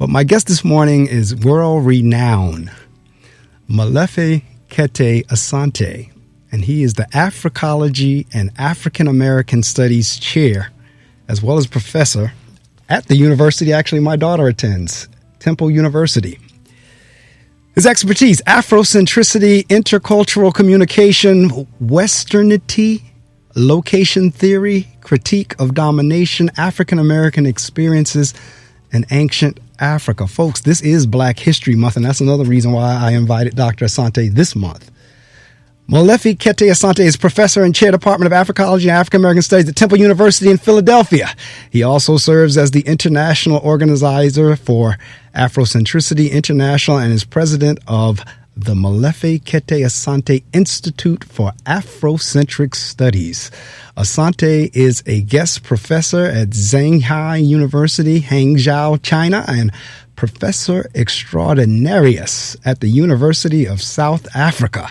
But my guest this morning is world-renowned Molefi Kete Asante, and he is the Africology and African American Studies Chair, as well as professor at the university actually my daughter attends, Temple University. His expertise: Afrocentricity, intercultural communication, Westernity, location theory, critique of domination, African American experiences, and ancient Africa. Folks, this is Black History Month, and that's another reason why I invited Dr. Asante this month. Molefi Kete Asante is professor and chair Department of Africology and African American Studies at Temple University in Philadelphia. He also serves as the international organizer for Afrocentricity International and is president of the Molefi Kete Asante Institute for Afrocentric Studies. Asante is a guest professor at Zhejiang University, Hangzhou, China, and Professor Extraordinarius at the University of South Africa.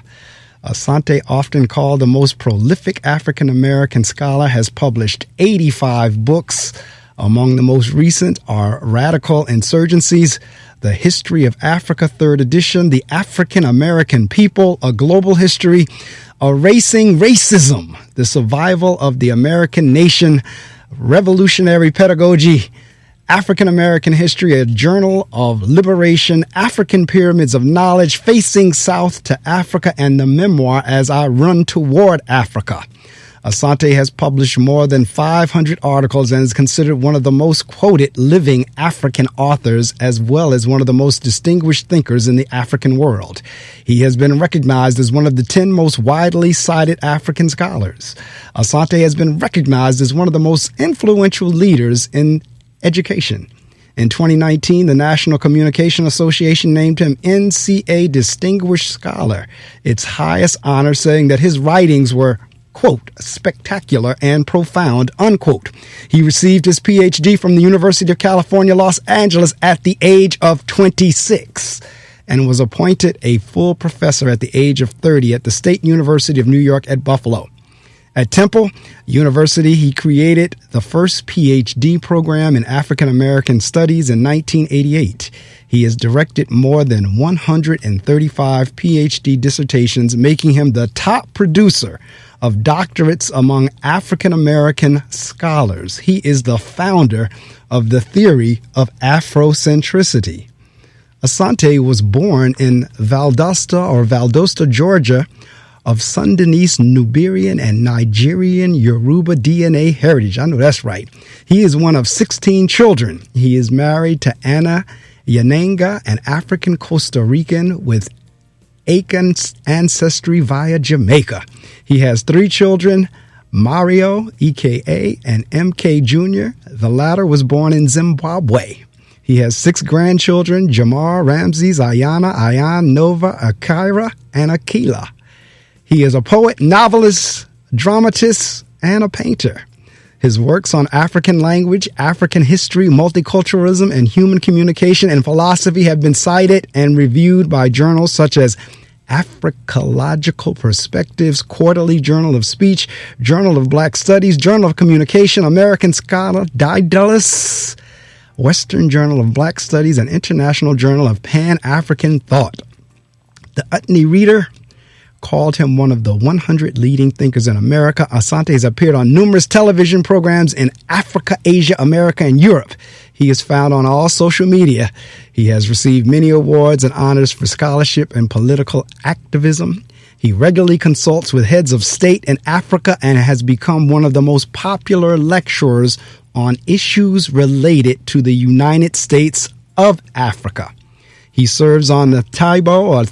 Asante, often called the most prolific African-American scholar, has published 85 books. Among the most recent are Radical Insurgencies, The History of Africa, 3rd edition, The African American People, A Global History, Erasing Racism, The Survival of the American Nation, Revolutionary Pedagogy, African American History, A Journal of Liberation, African Pyramids of Knowledge, Facing South to Africa, and the memoir As I Run Toward Africa. Asante has published more than 500 articles and is considered one of the most quoted living African authors, as well as one of the most distinguished thinkers in the African world. He has been recognized as one of the 10 most widely cited African scholars. Asante has been recognized as one of the most influential leaders in education. In 2019, the National Communication Association named him NCA Distinguished Scholar, its highest honor, saying that his writings were, quote, spectacular and profound, unquote. He received his Ph.D. from the University of California, Los Angeles at the age of 26 and was appointed a full professor at the age of 30 at the State University of New York at Buffalo. At Temple University, he created the first Ph.D. program in African American Studies in 1988. He has directed more than 135 Ph.D. dissertations, making him the top producer of doctorates among African American scholars. He is the founder of the theory of Afrocentricity. Asante was born in Valdosta, Georgia, of Sundanese, Nuberian, and Nigerian Yoruba DNA heritage. I know that's right. He is one of 16 children. He is married to Anna Yananga, an African Costa Rican with Akan ancestry via Jamaica. He has 3 children, Mario, EKA, and MK Jr. The latter was born in Zimbabwe. He has 6 grandchildren, Jamar, Ramses, Ayana, Ayan, Nova, Akira, and Akila. He is a poet, novelist, dramatist, and a painter. His works on African language, African history, multiculturalism, and human communication and philosophy have been cited and reviewed by journals such as Africological Perspectives, Quarterly Journal of Speech, Journal of Black Studies, Journal of Communication, American Scholar, Daedalus, Western Journal of Black Studies, and International Journal of Pan-African Thought. The Utne Reader called him one of the 100 leading thinkers in America. Asante has appeared on numerous television programs in Africa, Asia, America, and Europe. He is found on all social media. He has received many awards and honors for scholarship and political activism. He regularly consults with heads of state in Africa and has become one of the most popular lecturers on issues related to the United States of Africa. He serves on the Thabo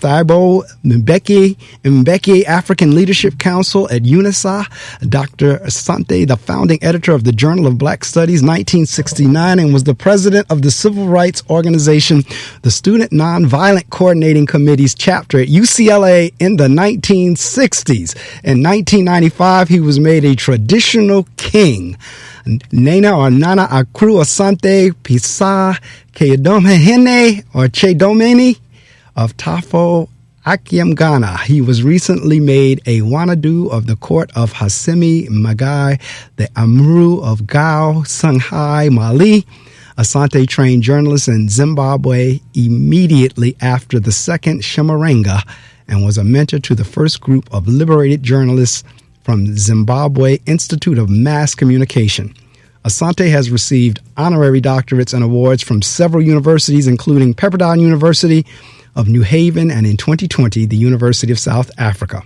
Mbeki African Leadership Council at UNISA. Dr. Asante, the founding editor of the Journal of Black Studies, 1969, and was the president of the civil rights organization, the Student Nonviolent Coordinating Committee's chapter at UCLA in the 1960s. In 1995, he was made a traditional king. Nana or Nana Akru Asante Pisa Kedomene or Chedomeni of Tafo Akyem, Ghana. He was recently made a Wanadu of the court of Hassimi Magai, the Amru of Gao, Songhai, Mali, Asante trained journalists in Zimbabwe immediately after the Second Chimurenga and was a mentor to the first group of liberated journalists from Zimbabwe Institute of Mass Communication. Asante has received honorary doctorates and awards from several universities, including Pepperdine University of New Haven and in 2020, the University of South Africa.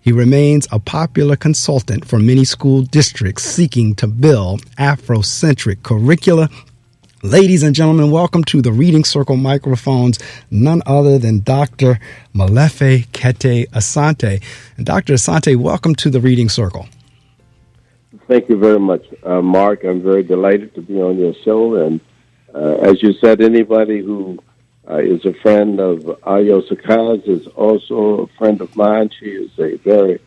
He remains a popular consultant for many school districts seeking to build Afrocentric curricula. Ladies and gentlemen, welcome to the Reading Circle microphones, none other than Dr. Molefi Kete Asante. And Dr. Asante, welcome to the Reading Circle. Thank you very much, Mark. I'm very delighted to be on your show. And as you said, anybody who is a friend of Ayo Sakaz is also a friend of mine. She is a very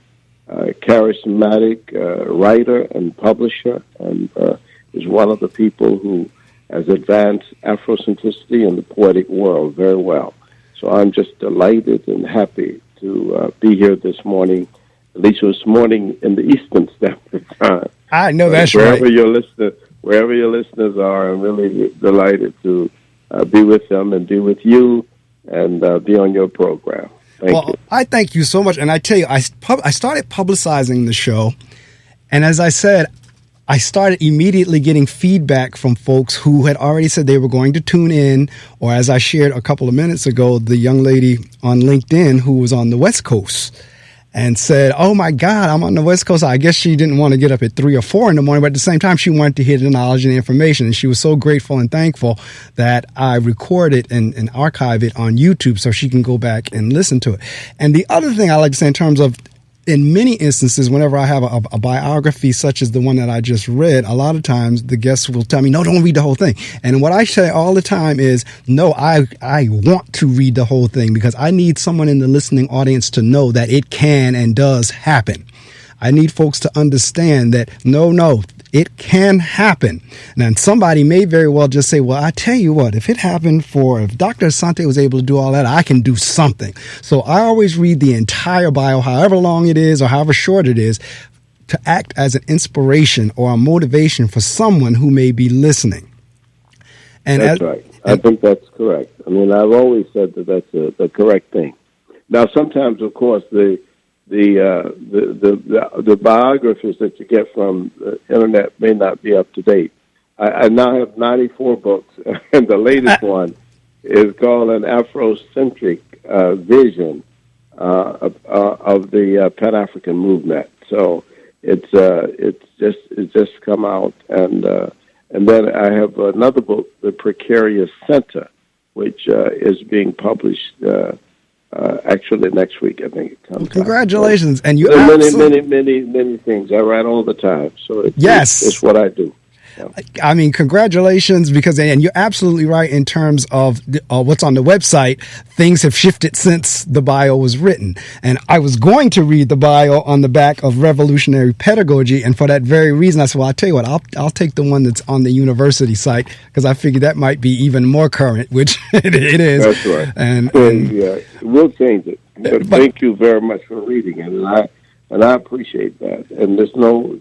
charismatic writer and publisher, and is one of the people who has advanced Afrocentricity in the poetic world very well. So I'm just delighted and happy to be here this morning. At least this morning in the Eastern Standard Time. I know that's wherever right. Wherever your listeners are, I'm really delighted to be with them and be with you and be on your program. Thank you. I thank you so much. And I tell you, I started publicizing the show. And as I said, I started immediately getting feedback from folks who had already said they were going to tune in. Or as I shared a couple of minutes ago, the young lady on LinkedIn who was on the West Coast and said, oh, my God, I'm on the West Coast. I guess she didn't want to get up at 3 or 4 in the morning, but at the same time, she wanted to hear the knowledge and the information. And she was so grateful and thankful that I record it and archive it on YouTube so she can go back and listen to it. And the other thing I like to say in terms of, in many instances, whenever I have a biography such as the one that I just read, a lot of times the guests will tell me, no, don't read the whole thing. And what I say all the time is, no, I want to read the whole thing because I need someone in the listening audience to know that it can and does happen. I need folks to understand that, no, it can happen. And somebody may very well just say, well, I tell you what, if Dr. Asante was able to do all that, I can do something. So I always read the entire bio, however long it is or however short it is, to act as an inspiration or a motivation for someone who may be listening. And that's right. I think that's correct. I mean, I've always said that that's the correct thing. Now, sometimes, of course, the biographies that you get from the internet may not be up to date. I now have 94 books, and the latest one is called an Afrocentric vision of the Pan-African movement. So it's just come out, and then I have another book, The Precarious Center, which is being published. Actually, next week, I think it comes. Congratulations. So, and you many things. I write all the time. So it's what I do. Yeah. I mean, congratulations, and you're absolutely right in terms of what's on the website. Things have shifted since the bio was written. And I was going to read the bio on the back of Revolutionary Pedagogy. And for that very reason, I said, well, I'll tell you what, I'll take the one that's on the university site because I figured that might be even more current, which it is. That's right. And yeah, we'll change it. But thank you very much for reading it. And I appreciate that. And there's no,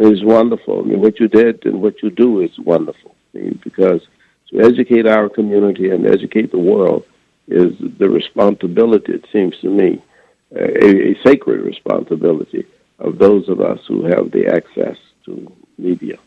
it's wonderful. I mean, what you did and what you do is wonderful. I mean, because to educate our community and educate the world is the responsibility, it seems to me, a sacred responsibility of those of us who have the access to media.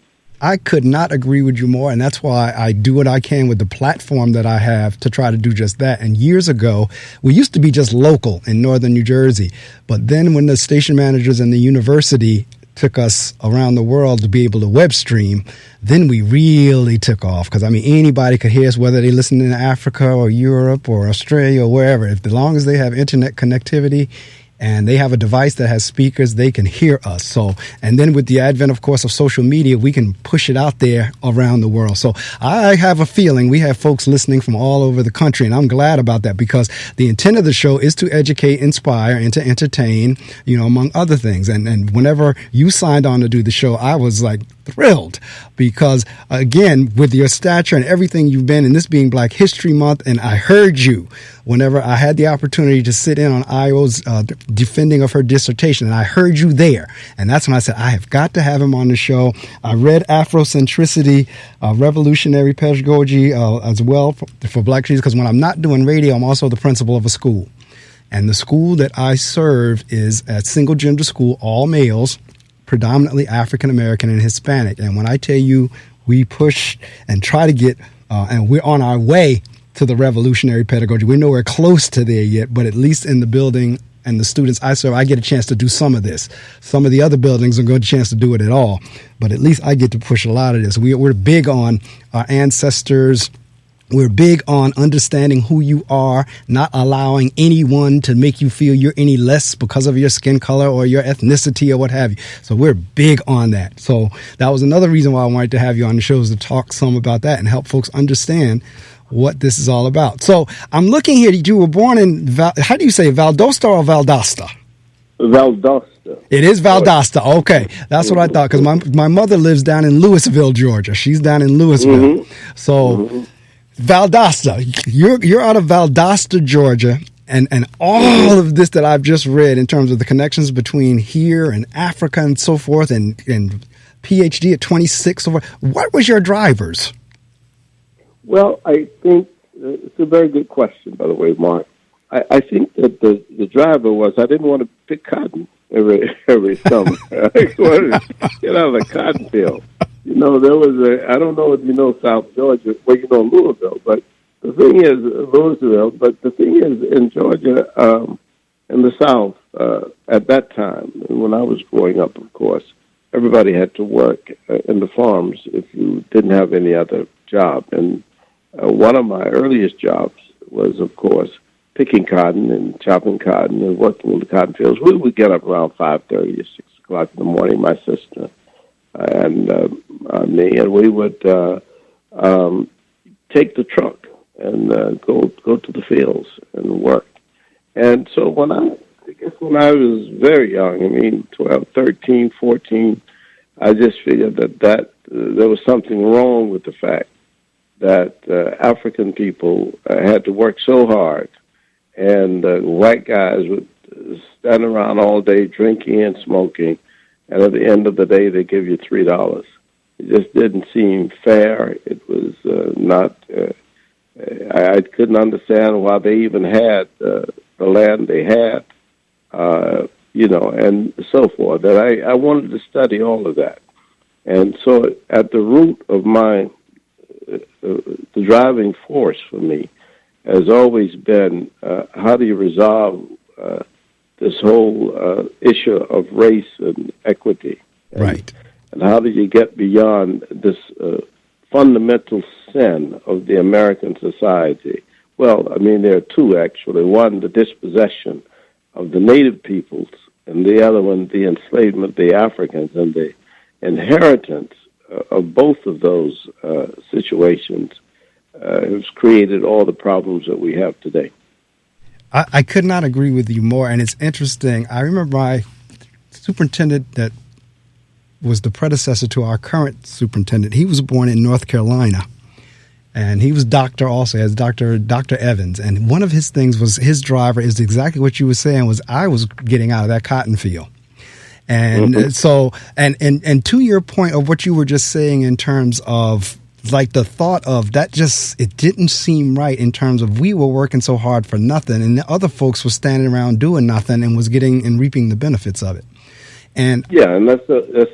I could not agree with you more, and that's why I do what I can with the platform that I have to try to do just that. And years ago, we used to be just local in northern New Jersey, but then when the station managers and the university took us around the world to be able to web stream, then we really took off. Because, I mean, anybody could hear us, whether they listen in Africa or Europe or Australia or wherever. As long as they have internet connectivity and they have a device that has speakers, they can hear us. So, and then with the advent, of course, of social media, we can push it out there around the world. So I have a feeling we have folks listening from all over the country, and I'm glad about that because the intent of the show is to educate, inspire, and to entertain, among other things. And whenever you signed on to do the show, I was like thrilled because, again, with your stature and everything you've been, and this being Black History Month, and I heard you whenever I had the opportunity to sit in on Io's defending of her dissertation, and I heard you there. And that's when I said, I have got to have him on the show. I read Afrocentricity, Revolutionary Pedagogy as well for Black Studies, because when I'm not doing radio, I'm also the principal of a school. And the school that I serve is a single gender school, all males, predominantly African American and Hispanic. And when I tell you we push and try to get, and we're on our way to the revolutionary pedagogy, we're nowhere close to there yet, but at least in the building and the students I serve, I get a chance to do some of this. Some of the other buildings don't get a chance to do it at all, but at least I get to push a lot of this. We're big on our ancestors. We're big on understanding who you are, not allowing anyone to make you feel you're any less because of your skin color or your ethnicity or what have you. So we're big on that. So that was another reason why I wanted to have you on the show, is to talk some about that and help folks understand what this is all about. So I'm looking here that you were born in, how do you say, Valdosta or Valdosta? Valdosta. It is Valdosta. Okay. That's what I thought, because my mother lives down in Louisville, Georgia. She's down in Louisville. So Valdosta, you're out of Valdosta, Georgia, and all of this that I've just read in terms of the connections between here and Africa and so forth, and Ph.D. at 26. What was your drivers? Well, I think it's a very good question, by the way, Mark. I think that the driver was I didn't want to pick cotton every summer. I wanted to get out of the cotton field. You know, there was I don't know if you know South Georgia, well, you know Louisville, but the thing is, Louisville, but the thing is, in Georgia, in the South, at that time, when I was growing up, of course, everybody had to work in the farms if you didn't have any other job. And one of my earliest jobs was, of course, picking cotton and chopping cotton and working in the cotton fields. We would get up around 5:30 or 6 o'clock in the morning, my sister and me, and we would take the truck and go to the fields and work. And so when I was very young, I mean 12, 13, 14, I just figured that there was something wrong with the fact that African people had to work so hard, and white guys would stand around all day drinking and smoking, and at the end of the day, they give you $3. It just didn't seem fair. It was not. I couldn't understand why they even had the land they had, and so forth. That I wanted to study all of that, and so at the root of my the driving force for me has always been how do you resolve this whole issue of race and equity, right? And how do you get beyond this fundamental sin of the American society? Well, I mean, there are two, actually. One, the dispossession of the native peoples, and the other one, the enslavement of the Africans, and the inheritance of both of those situations has created all the problems that we have today. I could not agree with you more, and it's interesting. I remember my superintendent that was the predecessor to our current superintendent. He was born in North Carolina, and he was doctor also, as Dr. Evans. And one of his things was his driver is exactly what you were saying, was I was getting out of that cotton field. And so, and to your point of what you were just saying in terms of like the thought of that, just, it didn't seem right in terms of we were working so hard for nothing and the other folks were standing around doing nothing and was getting and reaping the benefits of it. And yeah, and that's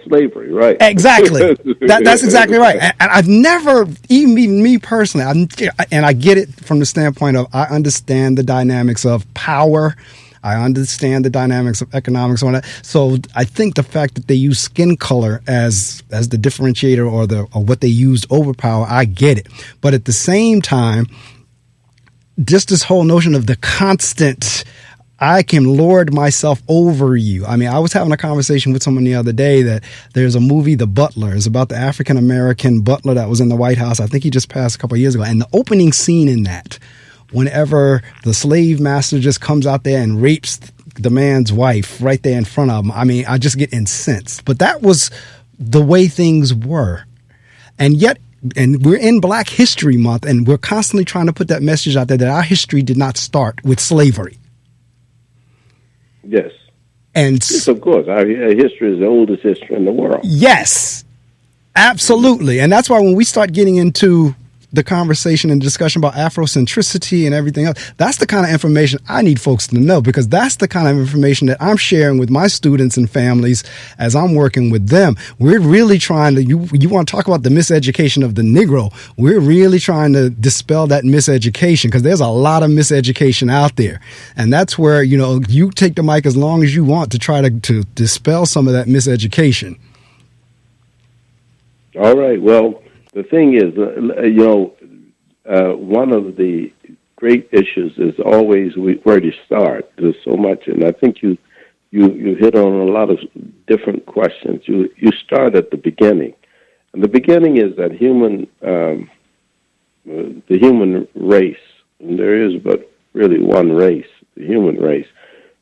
slavery, right? Exactly. That's exactly right. And I've never, even me personally, and I get it from the standpoint of I understand the dynamics of power. I understand the dynamics of economics on that. So I think the fact that they use skin color as the differentiator or what they used over power, I get it. But at the same time, just this whole notion of the constant, I can lord myself over you. I mean, I was having a conversation with someone the other day that there's a movie, The Butler. It's about the African-American butler that was in the White House. I think he just passed a couple of years ago. And the opening scene in that, whenever the slave master just comes out there and rapes the man's wife right there in front of him, I mean, I just get incensed. But that was the way things were. And yet, and we're in Black History Month, and we're constantly trying to put that message out there that our history did not start with slavery. Yes. And yes, of course, our history is the oldest history in the world. Yes, absolutely. And that's why when we start getting into the conversation and discussion about Afrocentricity and everything else, that's the kind of information I need folks to know, because that's the kind of information that I'm sharing with my students and families as I'm working with them. We're really trying to, you want to talk about the miseducation of the Negro, we're really trying to dispel that miseducation, because there's a lot of miseducation out there. And that's where, you take the mic as long as you want to try to dispel some of that miseducation. All right. Well, the thing is, one of the great issues is always where to start. There's so much, and I think you hit on a lot of different questions. You start at the beginning, and the beginning is that the human race, and there is but really one race, the human race.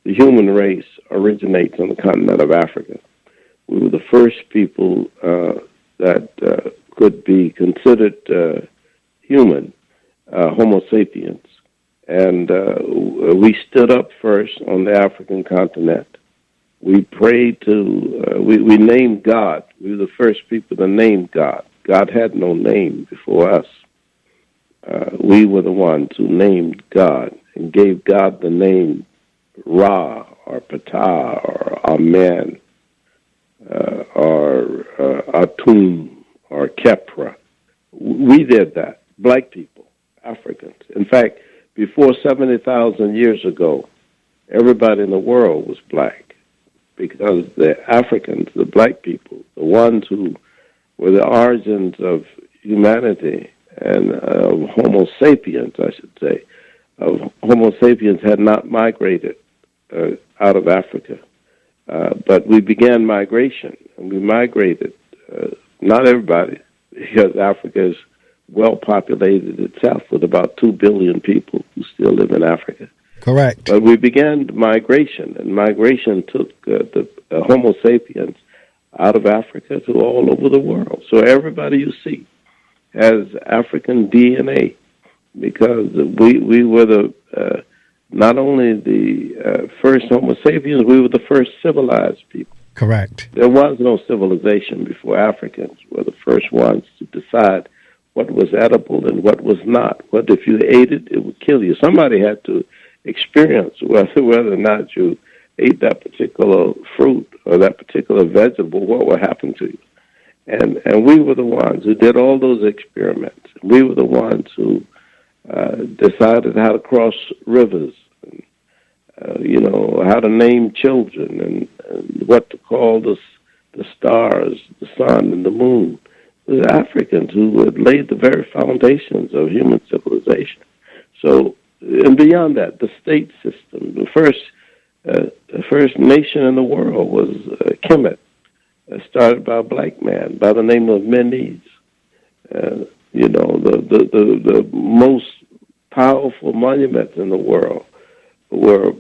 The human race originates on the continent of Africa. We were the first people that could be considered human, Homo sapiens. And we stood up first on the African continent. We prayed we named God. We were the first people to name God. God had no name before us. We were the ones who named God and gave God the name Ra or Ptah or Amen or Atum or Kepra. We did that, Black people, Africans. In fact, before 70,000 years ago, everybody in the world was Black, because the Africans, the Black people, the ones who were the origins of humanity and of Homo sapiens, I should say, of Homo sapiens had not migrated out of Africa. But we began migration, and we migrated. Not everybody, because Africa is well populated itself with about 2 billion people who still live in Africa. Correct. But we began migration, and migration took the Homo sapiens out of Africa to all over the world. So everybody you see has African DNA, because we were not only the first Homo sapiens, we were the first civilized people. Correct. There was no civilization before. Africans were the first ones to decide what was edible and what was not. What if you ate it, it would kill you. Somebody had to experience whether or not you ate that particular fruit or that particular vegetable, what would happen to you. And we were the ones who did all those experiments. We were the ones who decided how to cross rivers, and, how to name children, and what to call the stars, the sun, and the moon. The Africans who had laid the very foundations of human civilization. So, and beyond that, the state system, the first nation in the world was Kemet, started by a Black man by the name of Menes. The most powerful monuments in the world were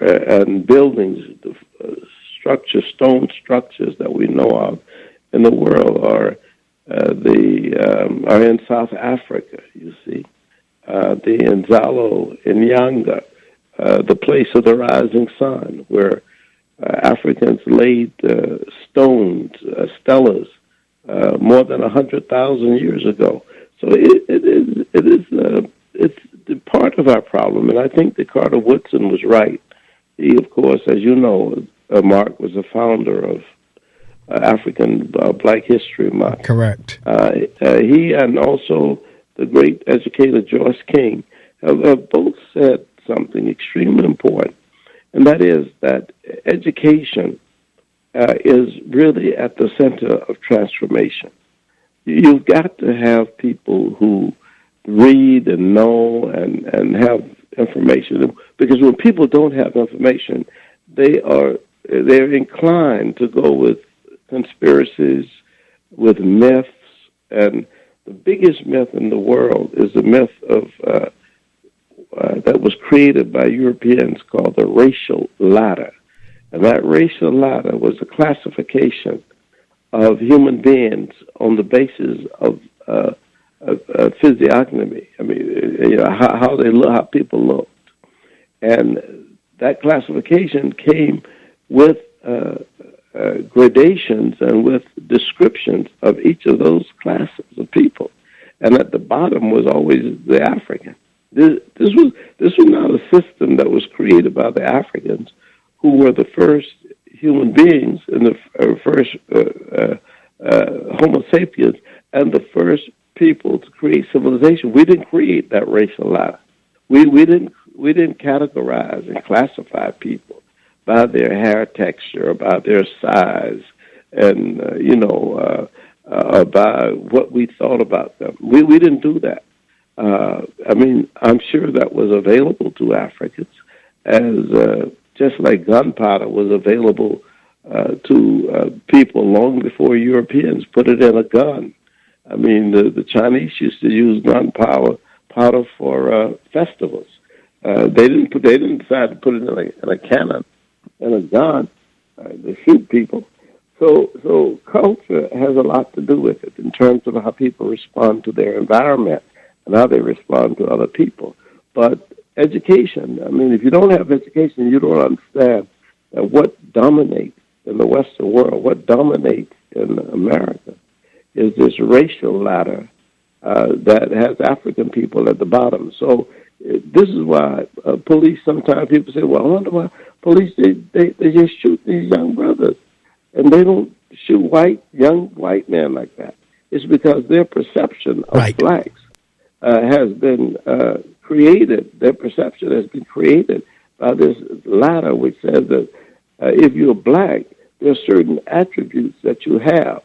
and buildings, stone structures that we know of in the world are in South Africa. You see, the Nzalo in Nyanga, the place of the rising sun, where Africans laid stones, stelas, more than 100,000 years ago. So it's part of our problem, and I think that Carter Woodson was right. He, of course, as you know, Mark was a founder of African Black History Month. Correct. He and also the great educator Joyce King have both said something extremely important, and that is that education is really at the center of transformation. You've got to have people who read and know and have information, because when people don't have information, they're inclined to go with conspiracies, with myths, and the biggest myth in the world is the myth of that was created by Europeans called the racial ladder. And that racial ladder was a classification of human beings on the basis of physiognomy. I mean, how they look, how people looked, and that classification came with gradations and with descriptions of each of those classes of people, and at the bottom was always the African. This was not a system that was created by the Africans, who were the first human beings and the first Homo sapiens and the first people to create civilization. We didn't create that racial ladder. We didn't categorize and classify people by their hair texture, by their size, and by what we thought about them. We didn't do that. I mean, I'm sure that was available to Africans, as just like gunpowder was available to people long before Europeans put it in a gun. I mean, the Chinese used to use gunpowder for festivals. They didn't decide to put it in a cannon, in a gun, to shoot people. So culture has a lot to do with it in terms of how people respond to their environment and how they respond to other people. But education, I mean, if you don't have education, you don't understand what dominates in the Western world, what dominates in America, is this racial ladder that has African people at the bottom. So this is why police, sometimes people say, well, I wonder why police, they just shoot these young brothers, and they don't shoot young white men like that. It's because their perception of blacks has been created, their perception has been created by this ladder which says that if you're black, there are certain attributes that you have,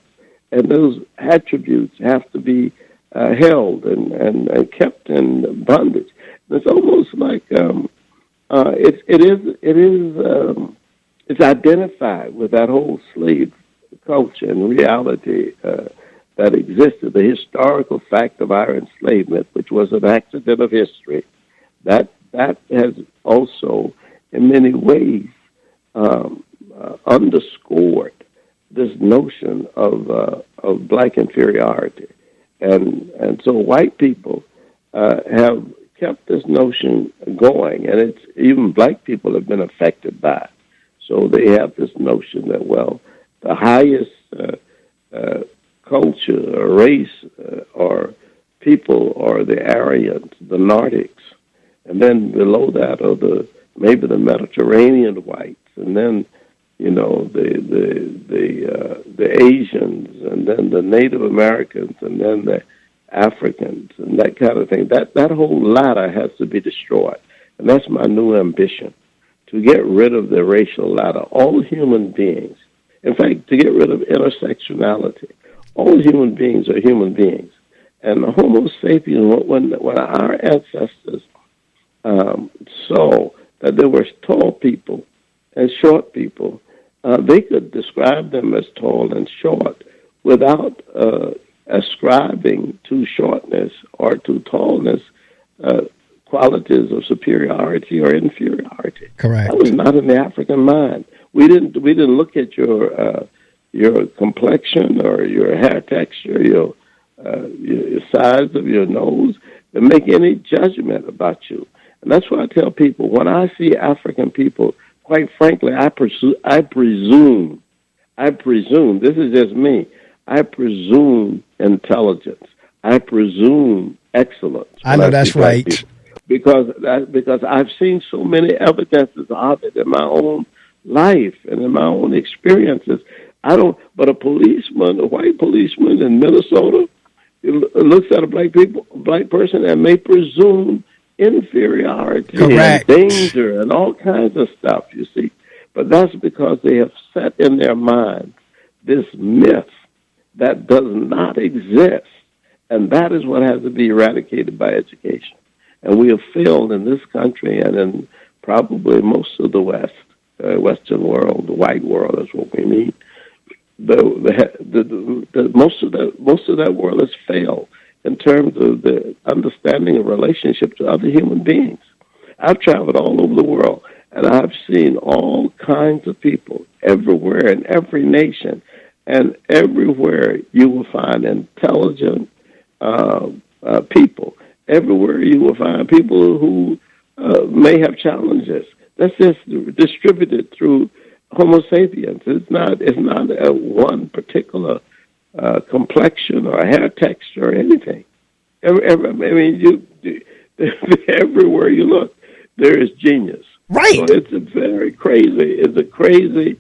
and those attributes have to be held and kept in bondage. It's almost like it's identified with that whole slave culture and reality that existed, the historical fact of our enslavement, which was an accident of history. That has also, in many ways, underscored this notion of black inferiority, and so white people have kept this notion going, and it's even black people have been affected by it. So they have this notion that, well, the highest culture or race or people are the Aryans, the Nordics, and then below that are maybe the Mediterranean whites, and then the Asians, and then the Native Americans, and then the Africans, and that kind of thing. That whole ladder has to be destroyed, and that's my new ambition, to get rid of the racial ladder. All human beings, in fact, to get rid of intersectionality. All human beings are human beings, and the Homo sapiens, when our ancestors saw that there were tall people and short people, they could describe them as tall and short without ascribing to shortness or to tallness qualities of superiority or inferiority. Correct. That was not in the African mind. We didn't look at your complexion or your hair texture, your size of your nose, to make any judgment about you. And that's why I tell people, when I see African people, quite frankly, I presume, this is just me, I presume intelligence. I presume excellence. I know that's right. Because I've seen so many evidences of it in my own life and in my own experiences. But a white policeman in Minnesota, looks at a black person and may presume inferiority Correct. and danger and all kinds of stuff, you see. But that's because they have set in their minds this myth that does not exist, and that is what has to be eradicated by education. And we have failed in this country and in probably most of the Western world, the white world is what we mean. Most of that world has failed in terms of the understanding of relationship to other human beings. I've traveled all over the world, and I've seen all kinds of people everywhere in every nation, And everywhere you will find intelligent people. Everywhere you will find people who may have challenges. That's just distributed through Homo sapiens. It's not one particular complexion or hair texture or anything. Everywhere you look, there is genius. Right. So it's a crazy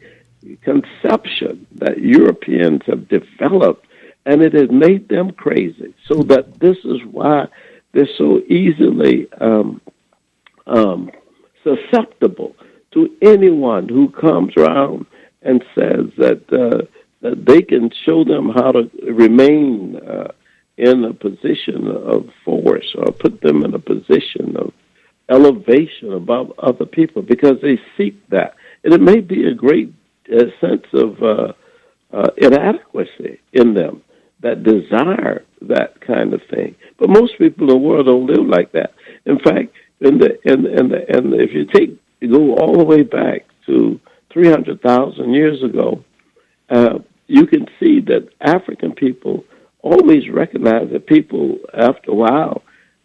conception that Europeans have developed, and it has made them crazy. So that this is why they're so easily susceptible to anyone who comes around and says that they can show them how to remain in a position of force or put them in a position of elevation above other people because they seek that. And it may be a great sense of inadequacy in them that desire that kind of thing. But most people in the world don't live like that. In fact, if you go all the way back to 300,000 years ago, you can see that African people always recognized that people, after a while,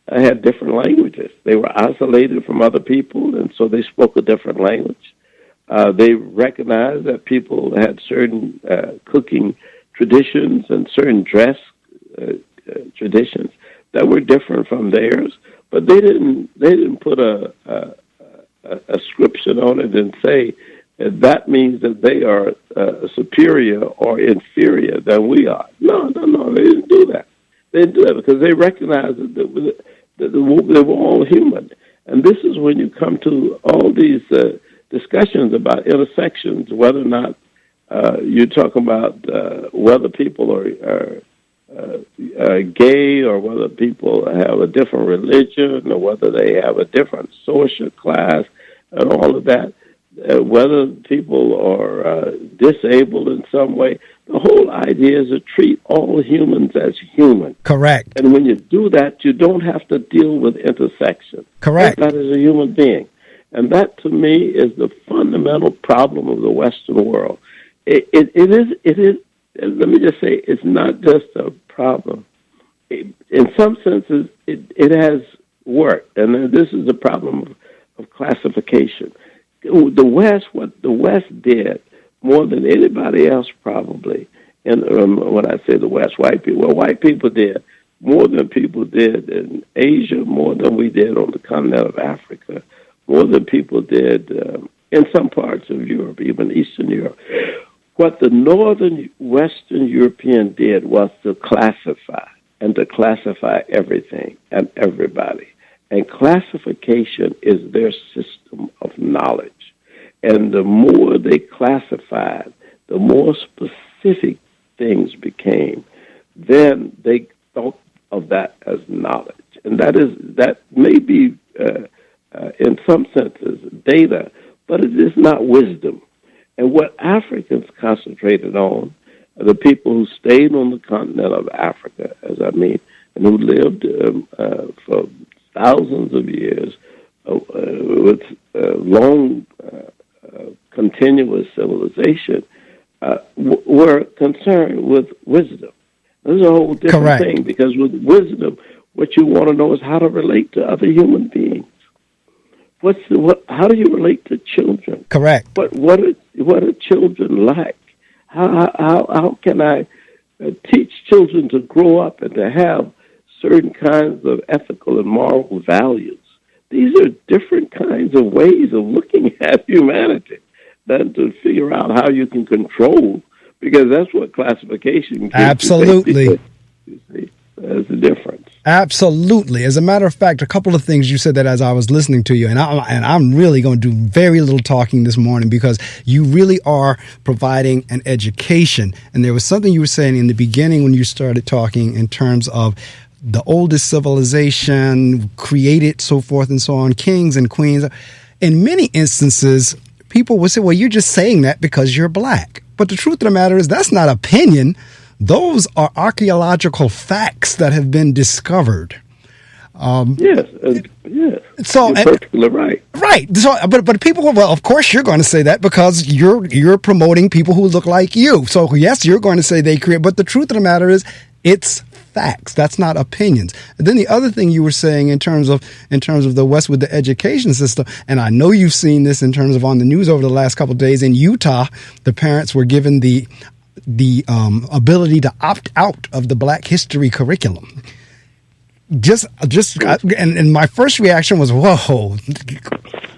had different languages. They were isolated from other people, and so they spoke a different language. They recognized that people had certain cooking traditions and certain dress traditions that were different from theirs, but they didn't put a ascription on it and say that means that they are superior or inferior than we are. No, they didn't do that. They didn't do that because they recognized that they were all human. And this is when you come to all these discussions about intersections, whether or not you talk about whether people are gay or whether people have a different religion or whether they have a different social class and all of that, whether people are disabled in some way. The whole idea is to treat all humans as human. Correct. And when you do that, you don't have to deal with intersection. Correct. That is a human being. And that, to me, is the fundamental problem of the Western world. It is, let me just say, it's not just a problem. In some senses, it has worked. And this is the problem of classification. What the West did, more than anybody else probably, and when I say the West, white people did more than people did in Asia, more than we did on the continent of Africa, more than people did in some parts of Europe, even Eastern Europe. What the Northern Western European did was to classify everything and everybody. And classification is their system of knowledge. And the more they classified, the more specific things became. Then they thought of that as knowledge. And that may be, in some senses, data, but it is not wisdom. And what Africans concentrated on, the people who stayed on the continent of Africa, and who lived for thousands of years with long, continuous civilization, were concerned with wisdom. This is a whole different thing, because with wisdom, what you want to know is how to relate to other human beings. How do you relate to children? Correct. What are children like? How can I teach children to grow up and to have certain kinds of ethical and moral values? These are different kinds of ways of looking at humanity than to figure out how you can control, because that's what classification gives. Absolutely. You see, there's a difference. Absolutely. As a matter of fact, a couple of things you said that as I was listening to you, and I'm really going to do very little talking this morning because you really are providing an education. And there was something you were saying in the beginning when you started talking in terms of the oldest civilization created, so forth and so on, kings and queens. In many instances, people would say, well, you're just saying that because you're black. But the truth of the matter is that's not opinion. Those are archaeological facts that have been discovered. Yes, yes. So you're perfectly right. Right. So, but people, well, of course you're going to say that because you're promoting people who look like you. So yes, you're going to say they create, but the truth of the matter is it's facts. That's not opinions. And then the other thing you were saying in terms of the West with the education system, and I know you've seen this in terms of on the news over the last couple of days in Utah, the parents were given the ability to opt out of the Black history curriculum. And my first reaction was, whoa,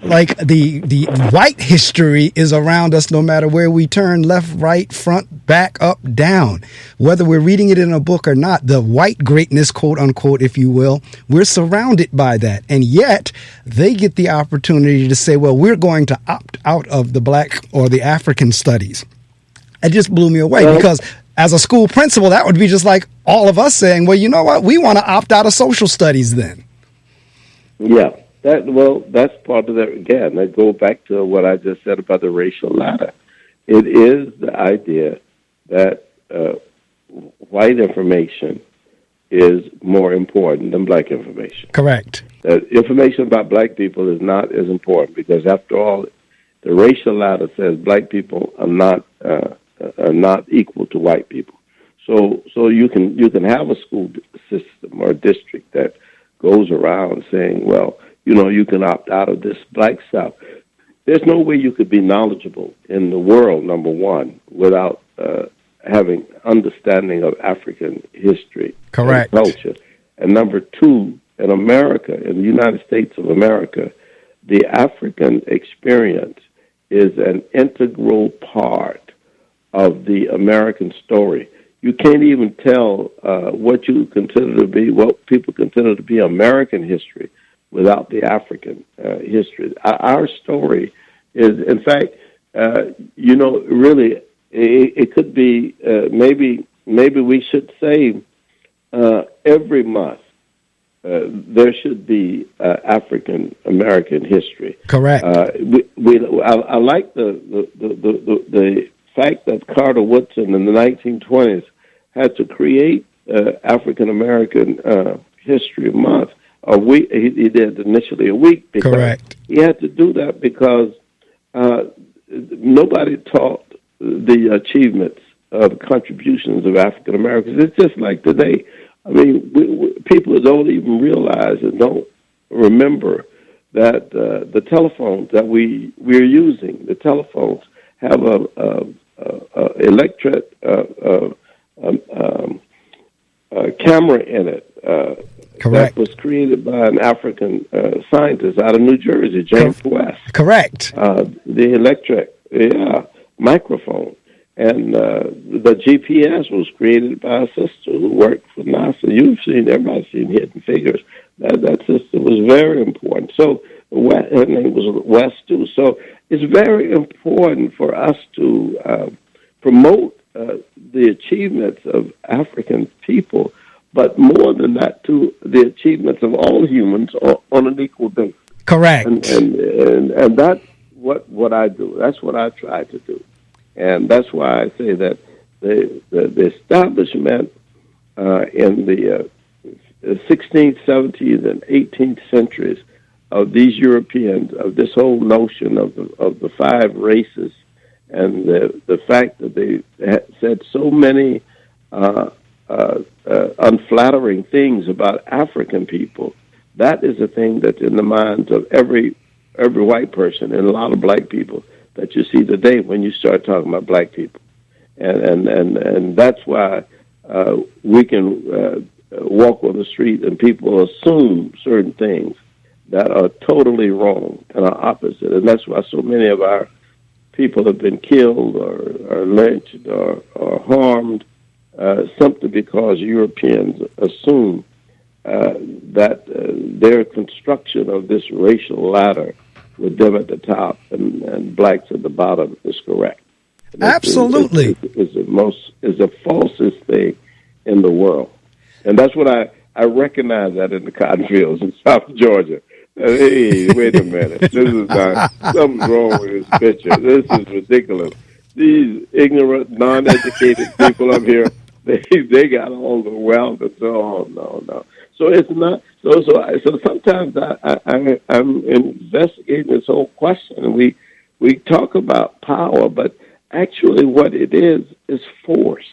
like the white history is around us no matter where we turn, left, right, front, back, up, down. Whether we're reading it in a book or not, the white greatness, quote unquote, if you will, we're surrounded by that. And yet they get the opportunity to say, well, we're going to opt out of the Black or the African studies. It just blew me away because as a school principal, that would be just like all of us saying, well, you know what? We want to opt out of social studies then. Yeah, that's part of that. Again, I go back to what I just said about the racial ladder. It is the idea that white information is more important than Black information. Correct. That information about Black people is not as important because, after all, the racial ladder says Black people are not equal to white people. So you can have a school system or a district that goes around saying, well, you can opt out of this Black stuff. There's no way you could be knowledgeable in the world, number one, without having understanding of African history. Correct. And culture. And number two, in America, in the United States of America, the African experience is an integral part of the American story. You can't even tell what people consider to be American history without the African history. Our story is, in fact, really, it could be maybe we should say every month there should be African American history. Correct. I like the fact that Carter Woodson in the 1920s had to create African American History Month. A week. He did initially a week. Because correct. He had to do that because nobody taught the achievements of contributions of African Americans. It's just like today. I mean, people don't even realize and don't remember that the telephones that we're using, the telephones have a electric camera in it. Correct. That was created by an African scientist out of New Jersey, James West. Correct. The electric microphone. And the GPS was created by a sister who worked for NASA. Everybody's seen Hidden Figures. That sister was very important. So her name was West, too. So it's very important for us to promote the achievements of African people, but more than that, to the achievements of all humans on an equal basis. Correct. And that's what I do. That's what I try to do. And that's why I say that the establishment in the 16th, 17th, and 18th centuries of these Europeans, of this whole notion of the five races, and the fact that they had said so many unflattering things about African people, that is a thing that's in the minds of every white person and a lot of Black people that you see today when you start talking about Black people. And that's why we can walk on the street and people assume certain things that are totally wrong and are opposite. And that's why so many of our people have been killed or lynched or harmed simply because Europeans assume that their construction of this racial ladder with them at the top and Blacks at the bottom is correct. And absolutely. Is the falsest thing in the world. And that's what I recognize that in the cotton fields in South Georgia. Hey, wait a minute. This is something's wrong with this picture. This is ridiculous. These ignorant, non-educated people up here, they got all the wealth and so on. No. So it's So sometimes I'm investigating this whole question, and we talk about power, but actually what it is force.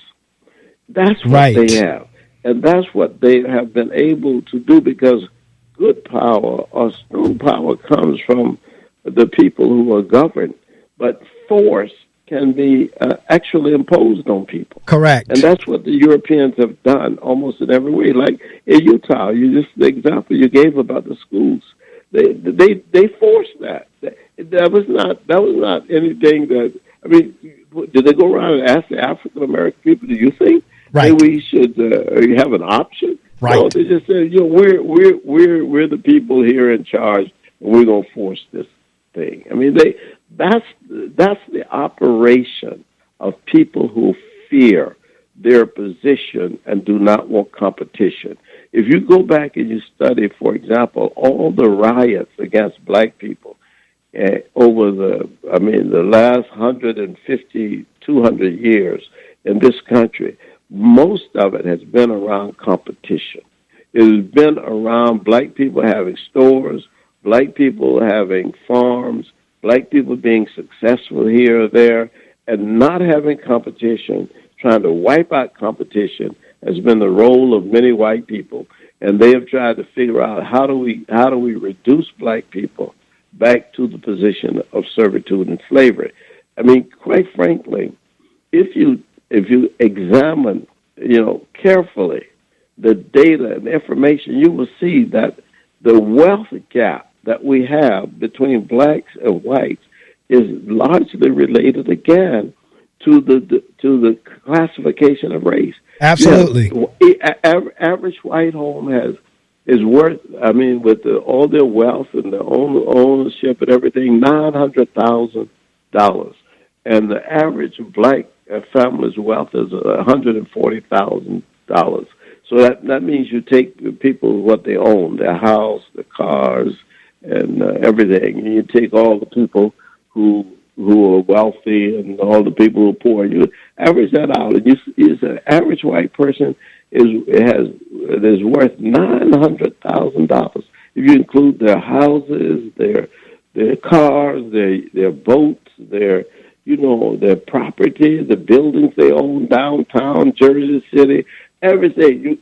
That's what they have, and that's what they have been able to do, because good power or strong power comes from the people who are governed, but force can be actually imposed on people. Correct. And that's what the Europeans have done almost in every way. Like in Utah, the example you gave about the schools, they forced that. That was not anything that, I mean, did they go around and ask the African American people, do you think that we should have an option? Right. No, they just said, we're the people here in charge, and we're going to force this thing. I mean, that's the operation of people who fear their position and do not want competition. If you go back and you study, for example, all the riots against black people over the last 150, 200 years in this country, most of it has been around competition. It has been around black people having stores, black people having farms, black people being successful here or there, and not having competition, trying to wipe out competition has been the role of many white people. And they have tried to figure out how do we reduce black people back to the position of servitude and slavery. I mean, quite frankly, if you examine, carefully the data and information, you will see that the wealth gap that we have between blacks and whites is largely related again to the classification of race. Absolutely. Average white home is worth, with all their wealth and their own ownership and everything, $900,000, and the average black family's wealth is $140,000. So that means you take people what they own, their house, their cars, and everything, and you take all the people who are wealthy and all the people who are poor, and you average that out, and you say average white person is worth $900,000 if you include their houses, their cars, their boats, their property, the buildings they own downtown Jersey City, everything.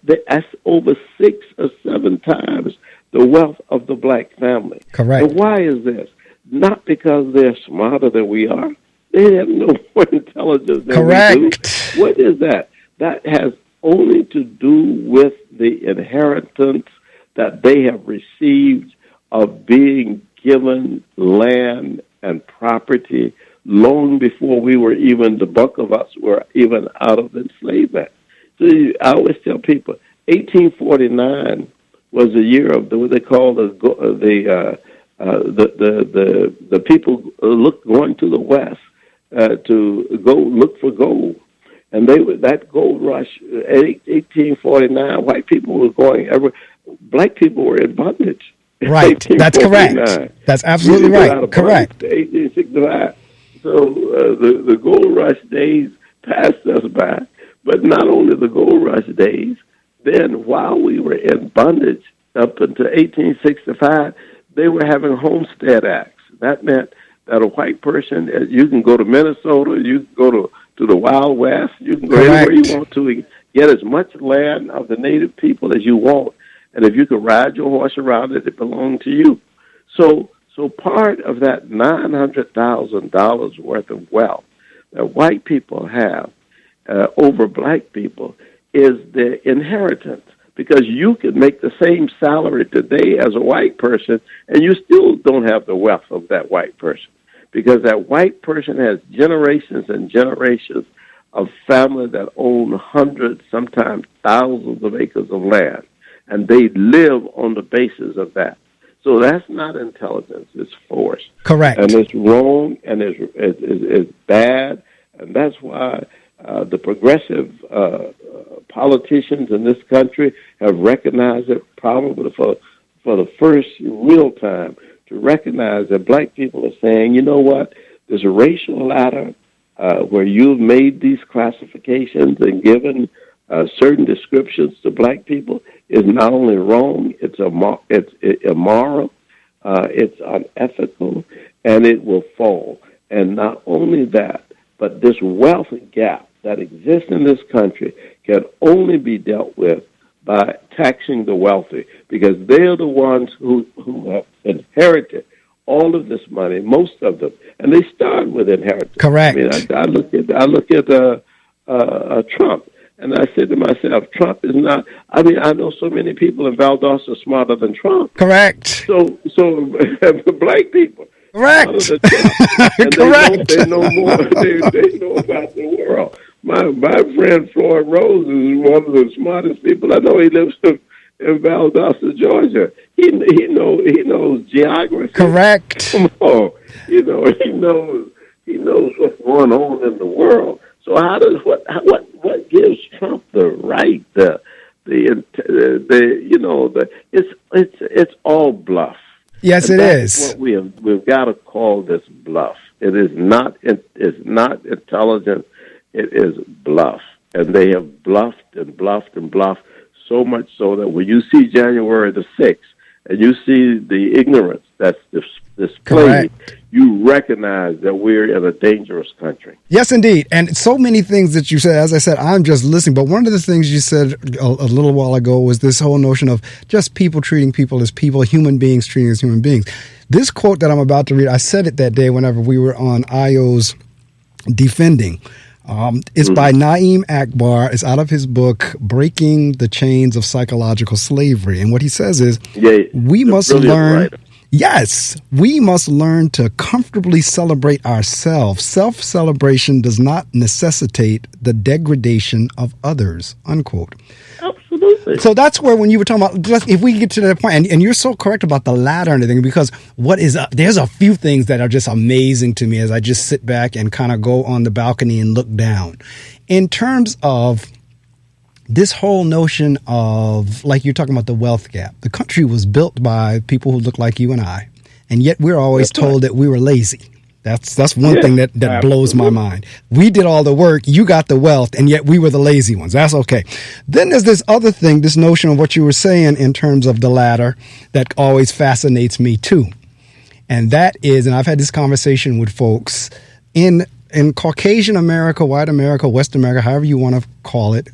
That's over 6 or 7 times the wealth of the black family. Correct. And why is this? Not because they're smarter than we are. They have no more intelligence than we do. What is that? That has only to do with the inheritance that they have received of being given land and property long before the bulk of us were even out of enslavement. So I always tell people, 1849 was the year of what they call the people going to the west to go look for gold, and that gold rush, 1849. White people were going black people were in bondage. Right, that's correct. That's absolutely right. Correct. 1865. So the gold rush days passed us by, but not only the gold rush days. Then, while we were in bondage up until 1865, they were having homestead acts. That meant that a white person, you can go to Minnesota, you can go to the Wild West, you can go anywhere you want to get as much land of the native people as you want. And if you could ride your horse around it, it belonged to you. So part of that $900,000 worth of wealth that white people have over black people is the inheritance, because you could make the same salary today as a white person, and you still don't have the wealth of that white person, because that white person has generations and generations of family that own hundreds, sometimes thousands of acres of land, and they live on the basis of that. So that's not intelligence, it's force. Correct. And it's wrong, and it's bad, and that's why the progressive politicians in this country have recognized it, probably for the first real time, to recognize that black people are saying, you know what, there's a racial ladder where you've made these classifications and given certain descriptions to black people is not only wrong, it's immoral, it's unethical, and it will fall. And not only that, but this wealth gap that exists in this country can only be dealt with by taxing the wealthy, because they're the ones who have inherited all of this money, most of them, and they start with inheritance. Correct. I mean, I look at Trump, and I said to myself, Trump is not. I mean, I know so many people in Valdosta smarter than Trump. Correct. So black people. Correct. And correct. They know more. They know about the world. My friend Floyd Rose is one of the smartest people I know. He lives in Valdosta, Georgia. He knows geography. Correct. Come on, he knows what's going on in the world. So what gives Trump the right? It's all bluff. Yes, and it that's is. What we've got to call this bluff. It is not. It's not intelligent. It is bluff, and they have bluffed and bluffed and bluffed so much so that when you see January the 6th and you see the ignorance that's displayed, you recognize that we're in a dangerous country. Yes, indeed. And so many things that you said, as I said, I'm just listening. But one of the things you said a little while ago was this whole notion of just people treating people as people, human beings treating as human beings. This quote that I'm about to read, I said it that day whenever we were on IO's Defending. It's by Naeem Akbar. It's out of his book, Breaking the Chains of Psychological Slavery. And what he says is, we must learn... Writer. Yes, we must learn to comfortably celebrate ourselves. Self-celebration does not necessitate the degradation of others, unquote. Absolutely. So that's where when you were talking about, if we get to that point, and you're so correct about the latter and everything, because there's a few things that are just amazing to me as I just sit back and kind of go on the balcony and look down. In terms of this whole notion of, like you're talking about the wealth gap, the country was built by people who look like you and I, and yet we're always told that we were lazy. That's one thing that blows my mind. We did all the work, you got the wealth, and yet we were the lazy ones. That's okay. Then there's this other thing, this notion of what you were saying in terms of the latter that always fascinates me too. And that is, and I've had this conversation with folks in Caucasian America, white America, West America, however you want to call it,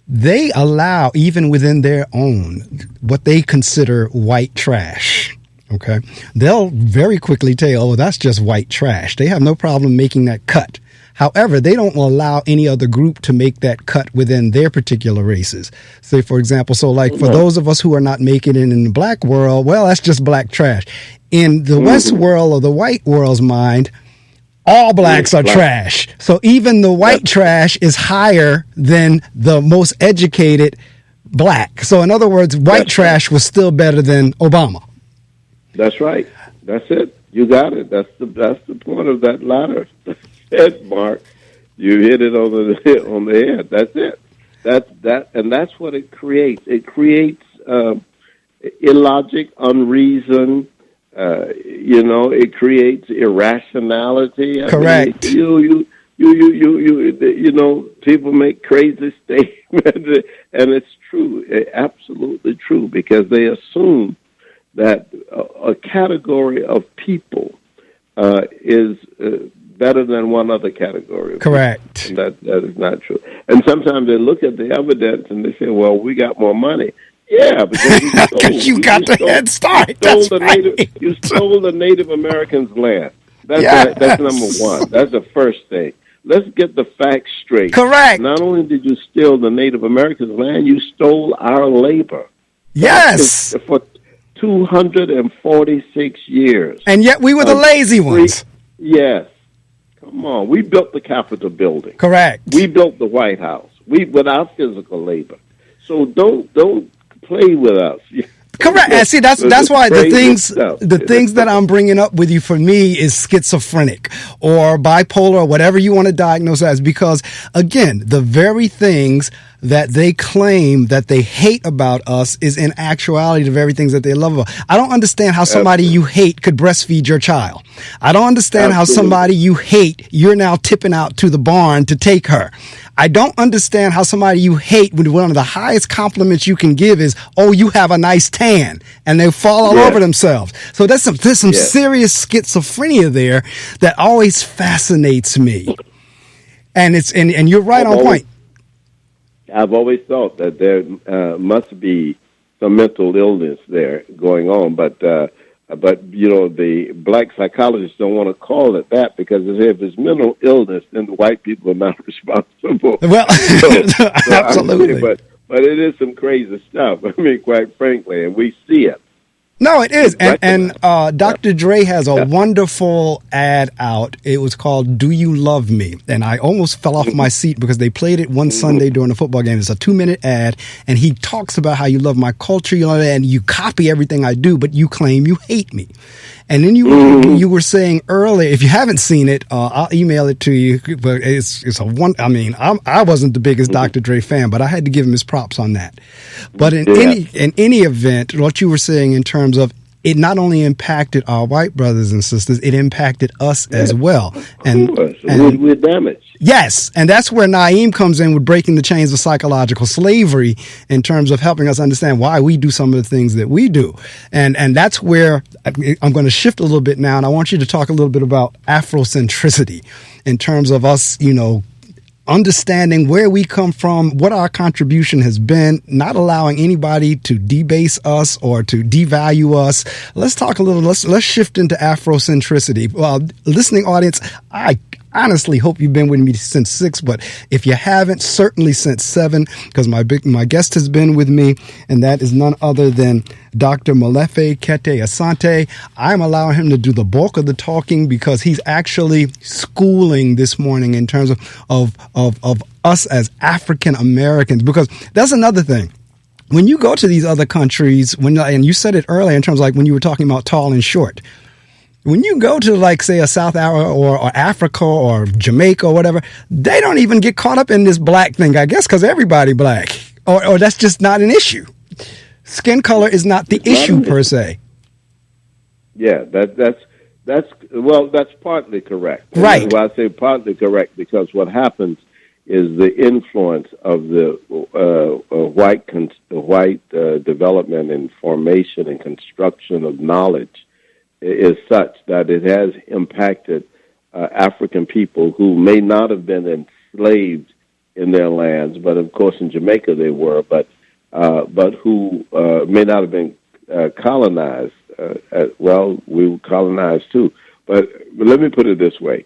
they allow, even within their own, what they consider white trash. Okay. They'll very quickly tell you, oh, that's just white trash. They have no problem making that cut. However, they don't allow any other group to make that cut within their particular races. Say, for example, so like for those of us who are not making it in the black world, well, that's just black trash. In the West world or the white world's mind, all blacks are trash. So even the white trash is higher than the most educated black. So in other words, white trash was still better than Obama. That's right. That's it. You got it. That's the point of that latter. That's it, Mark. You hit it on the head. That's it. And that's what it creates. It creates illogic, unreason. It creates irrationality. Correct. You people make crazy statements, and it's true, absolutely true, because they assume that a category of people is better than one other category. Correct. And that is not true. And sometimes they look at the evidence and they say, well, we got more money. Yeah, because you got the head start. You stole the Native Americans' land. That's number one. That's the first thing. Let's get the facts straight. Correct. Not only did you steal the Native Americans' land, you stole our labor. Yes. For 246 years. And yet we were the lazy ones. Yes. Come on. We built the Capitol building. Correct. We built the White House. With our physical labor. So don't play with us. Correct. And see, that's why the things that I'm bringing up with you, for me, is schizophrenic or bipolar or whatever you want to diagnose as, because again, the very things that they claim that they hate about us is in actuality the very things that they love about. I don't understand how somebody you hate could breastfeed your child. I don't understand how somebody you hate, you're now tipping out to the barn to take her. I don't understand how somebody you hate, when one of the highest compliments you can give is, "Oh, you have a nice tan," and they fall all over themselves. So there's some serious schizophrenia there that always fascinates me. And and you're right on point. I've always thought that there must be some mental illness there going on, but the black psychologists don't want to call it that, because they say if it's mental illness, then the white people are not responsible. Well, absolutely. But it is some crazy stuff. I mean, quite frankly, and we see it. No, it is. And Dr. Dre has a wonderful ad out. It was called "Do You Love Me?" And I almost fell off my seat because they played it one Sunday during a football game. It's a 2-minute ad, and he talks about how you love my culture, and you copy everything I do, but you claim you hate me. And then you were saying earlier, if you haven't seen it, I'll email it to you. But it's a one. I mean, I wasn't the biggest Dr. Dre fan, but I had to give him his props on that. But in any event, what you were saying in terms of it not only impacted our white brothers and sisters, it impacted us as well. And we're damaged. Yes, and that's where Naeem comes in with breaking the chains of psychological slavery in terms of helping us understand why we do some of the things that we do. And that's where I'm going to shift a little bit now, and I want you to talk a little bit about Afrocentricity in terms of us, understanding where we come from, what our contribution has been, not allowing anybody to debase us or to devalue us. Let's talk a little, let's shift into Afrocentricity. Well, listening audience, I honestly hope you've been with me since 6, but if you haven't, certainly since 7, because my guest has been with me, and that is none other than Dr. Molefi Kete Asante. I'm allowing him to do the bulk of the talking because he's actually schooling this morning in terms of us as African Americans, because that's another thing. When you go to these other countries, and you said it earlier in terms of like when you were talking about tall and short, when you go to, like, say, a South Africa or Africa or Jamaica or whatever, they don't even get caught up in this black thing, I guess, because everybody black. Or that's just not an issue. Skin color is not the issue per se. Yeah, that's partly correct. Right. Well, I say partly correct because what happens is the influence of the white development and formation and construction of knowledge is such that it has impacted African people who may not have been enslaved in their lands, but of course in Jamaica they were, but who may not have been colonized. Well, we were colonized too. But let me put it this way: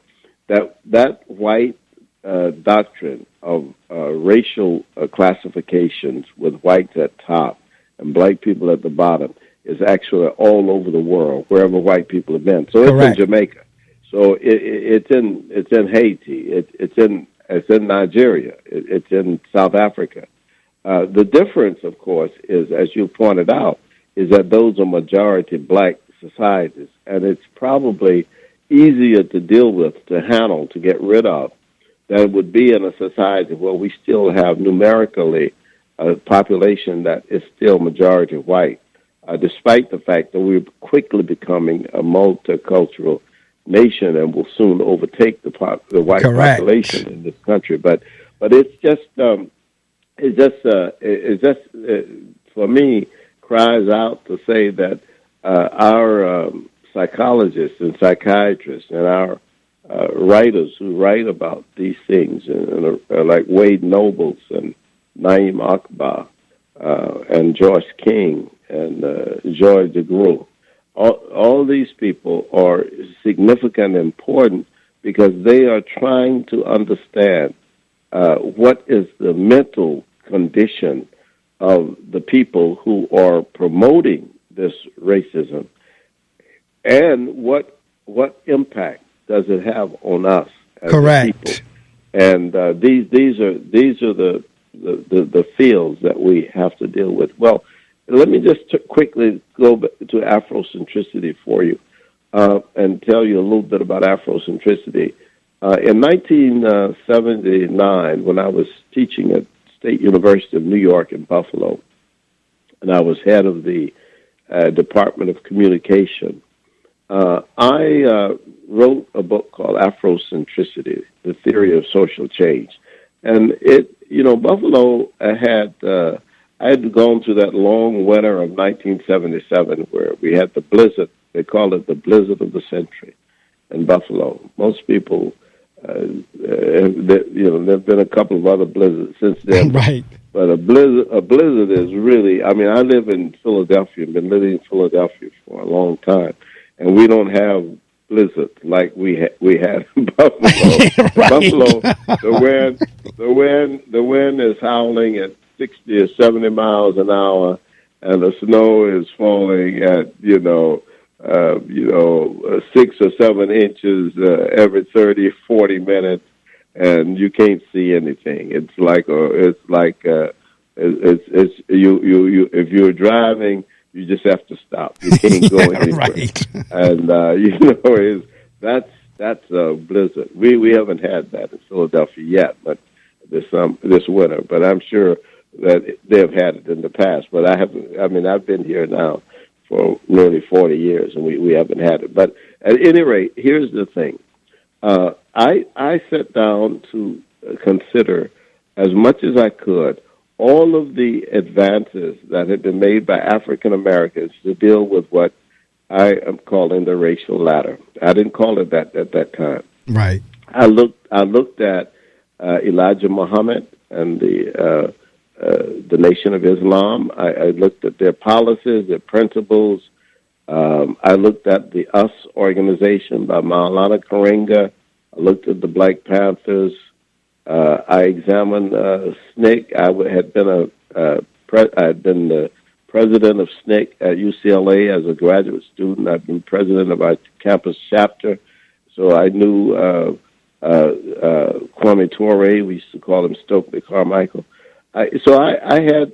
that white doctrine of racial classifications with whites at top and black people at the bottom is actually all over the world, wherever white people have been. So it's in Jamaica. So it's in Haiti. It's in Nigeria. It's in South Africa. The difference, of course, is, as you pointed out, is that those are majority black societies, and it's probably easier to deal with, to handle, to get rid of, than it would be in a society where we still have numerically a population that is still majority white. Despite the fact that we're quickly becoming a multicultural nation and will soon overtake the white population in this country, but it's just for me cries out to say that our psychologists and psychiatrists and our writers who write about these things, like Wade Nobles and Naeem Akbar and Joyce King and George DeGroot. All these people are significant and important because they are trying to understand what is the mental condition of the people who are promoting this racism, and what impact does it have on us as people. And these are the fields that we have to deal with. Well, let me just quickly go to Afrocentricity for you and tell you a little bit about Afrocentricity. In 1979, when I was teaching at State University of New York in Buffalo, and I was head of the Department of Communication, I wrote a book called Afrocentricity, The Theory of Social Change. And Buffalo had I had gone through that long winter of 1977 where we had the blizzard. They call it the blizzard of the century in Buffalo. Most people, there've been a couple of other blizzards since then. Right. But a blizzard is really, I mean, I live in Philadelphia, been living in Philadelphia for a long time, and we don't have blizzard like we had in Buffalo. Right. Buffalo, the wind is howling at 60 or 70 miles an hour, and the snow is falling at 6 or 7 inches every 30, 40 minutes, and you can't see anything. It's if you're driving, you just have to stop. You can't go anywhere. Right. And that's a blizzard. We haven't had that in Philadelphia yet, but this winter. But I'm sure that they've had it in the past. But I haven't. I mean, I've been here now for nearly 40 years, and we haven't had it. But at any rate, here's the thing. I sat down to consider as much as I could all of the advances that had been made by African Americans to deal with what I am calling the racial ladder. I didn't call it that at that time. Right. I looked at Elijah Muhammad and the Nation of Islam. I looked at their policies, their principles. I looked at the US organization by Maulana Karenga. I looked at the Black Panthers. I examined SNCC. I had been the president of SNCC at UCLA as a graduate student. I've been president of our campus chapter, so I knew Kwame Ture. We used to call him Stokely Carmichael. So I had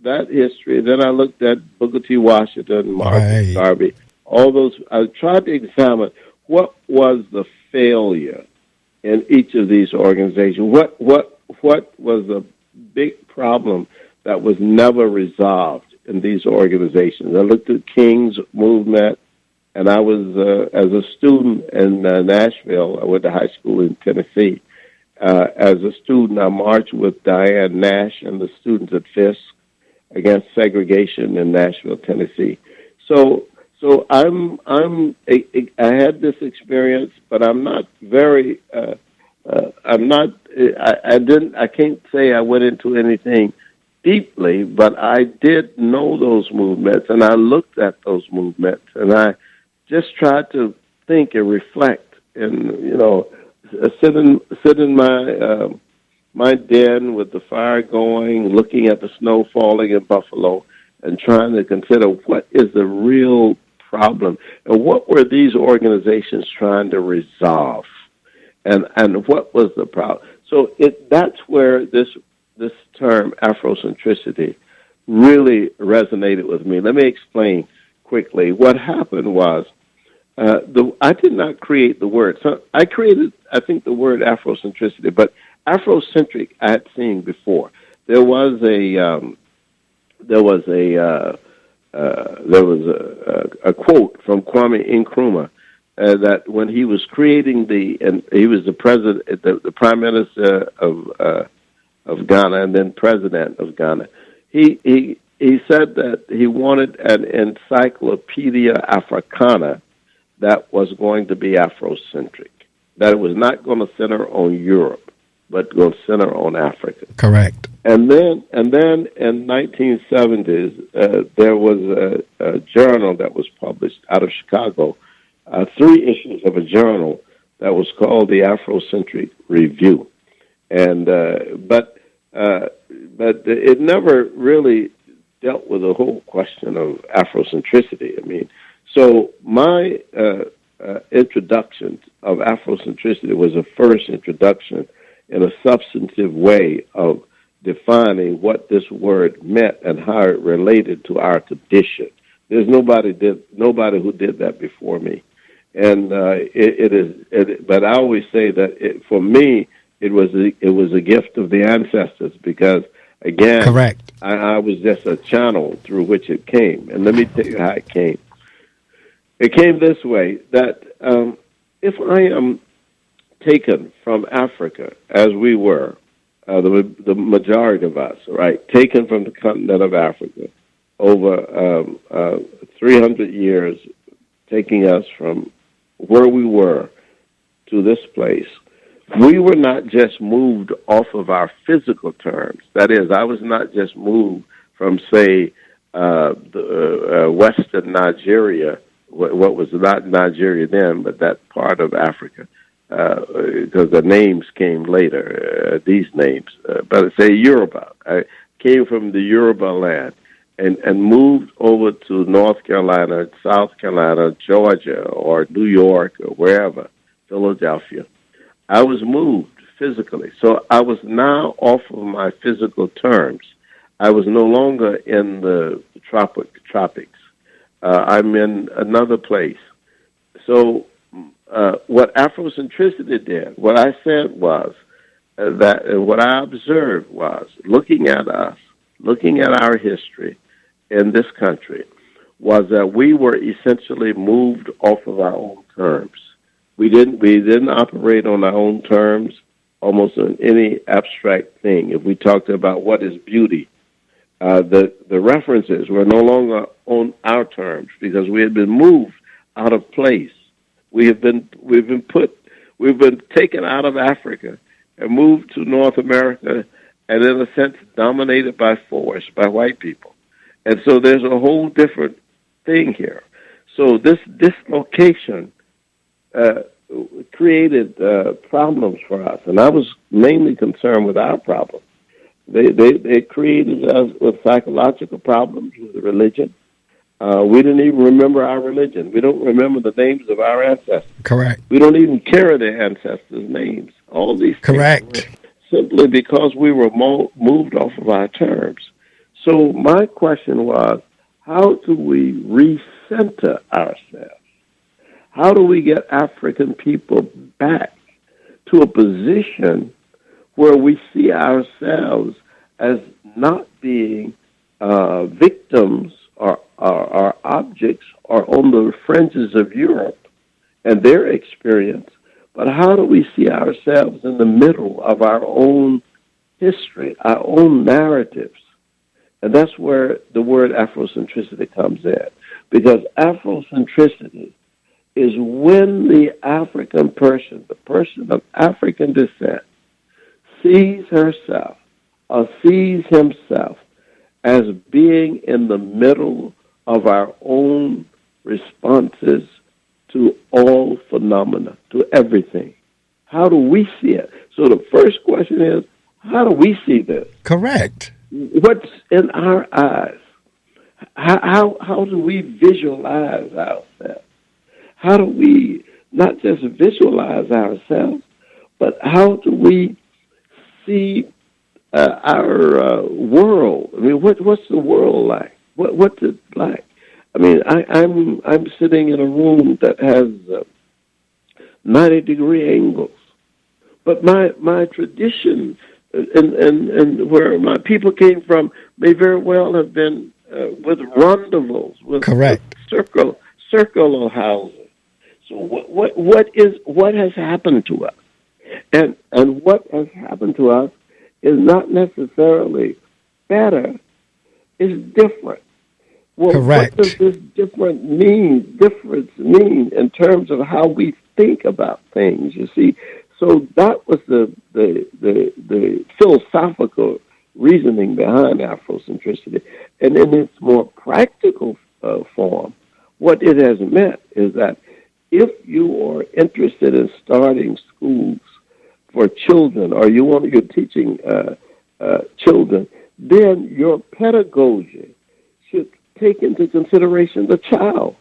that history. Then I looked at Booker T. Washington, Marcus Garvey, all those. I tried to examine what was the failure in each of these organizations. What was the big problem that was never resolved in these organizations? I looked at King's movement, and I was, as a student in Nashville, I went to high school in Tennessee. As a student, I marched with Diane Nash and the students at Fisk against segregation in Nashville, Tennessee. So I had this experience, but I'm not very. I can't say I went into anything deeply, but I did know those movements, and I looked at those movements, and I just tried to think and reflect, and sit in my den with the fire going, looking at the snow falling in Buffalo, and trying to consider what is the real problem and what were these organizations trying to resolve, and what was the problem. So that's where this term Afrocentricity really resonated with me. Let me explain quickly. What happened was I did not create the word. So I created, I think, the word Afrocentricity, but Afrocentric I had seen before. There was a quote from Kwame Nkrumah that when he was creating he was the president, the prime minister of Ghana and then president of Ghana. He said that he wanted an encyclopedia Africana that was going to be Afrocentric, that it was not going to center on Europe, but going to center on Africa. Correct. And then in 1970s, there was a journal that was published out of Chicago, 3 issues of a journal that was called the Afrocentric Review, and but it never really dealt with the whole question of Afrocentricity. I mean, so my introduction of Afrocentricity was a first introduction in a substantive way of defining what this word meant and how it related to our condition. There's nobody who did that before me, and but I always say that for me it was a gift of the ancestors, because again, correct, I was just a channel through which it came. And let me tell you how it came. It came this way, that if I am taken from Africa, as we were, the majority of us, right, taken from the continent of Africa over 300 years, taking us from where we were to this place. We were not just moved off of our physical terms. That is, I was not just moved from, say, Western Nigeria, what was not Nigeria then, but that part of Africa, because the names came later, these names. But say Yoruba. I came from the Yoruba land and moved over to North Carolina, South Carolina, Georgia, or New York, or wherever, Philadelphia. I was moved physically. So I was now off of my physical terms. I was no longer in the tropics. I'm in another place. So what Afrocentricity did, what I said was that what I observed was looking at us, looking at our history in this country, was that we were essentially moved off of our own terms. We didn't operate on our own terms almost on any abstract thing. If we talked about what is beauty, the references were no longer on our terms because we had been moved out of place. We've been taken out of Africa and moved to North America, and in a sense dominated by force by white people. And so there's a whole different thing here. So this dislocation created problems for us, and I was mainly concerned with our problem. They created us with psychological problems with religion. We didn't even remember our religion. We don't remember the names of our ancestors. Correct. We don't even carry their ancestors' names. All these Correct. things simply because we were moved off of our terms. So my question was, how do we recenter ourselves? How do we get African people back to a position where we see ourselves as not being victims or objects or on the fringes of Europe and their experience, but how do we see ourselves in the middle of our own history, our own narratives? And that's where the word Afrocentricity comes in, because Afrocentricity is when the African person, the person of African descent, sees herself or sees himself as being in the middle of our own responses to all phenomena, to everything. How do we see it? So the first question is, how do we see this? Correct. What's in our eyes? How do we visualize ourselves? How do we not just visualize ourselves, but how do we see our world? I mean, what's the world like? What's it like? I mean, I'm sitting in a room that has 90-degree angles, but my tradition and where my people came from may very well have been with rendezvous, with correct circular houses. So what has happened to us, and what has happened to us is not necessarily better; it's different. Well, correct. What does this difference mean in terms of how we think about things? You see. So that was the philosophical reasoning behind Afrocentricity. And in its more practical form, what it has meant is that if you are interested in starting schools for children, or you're teaching children, then your pedagogy should take into consideration the child.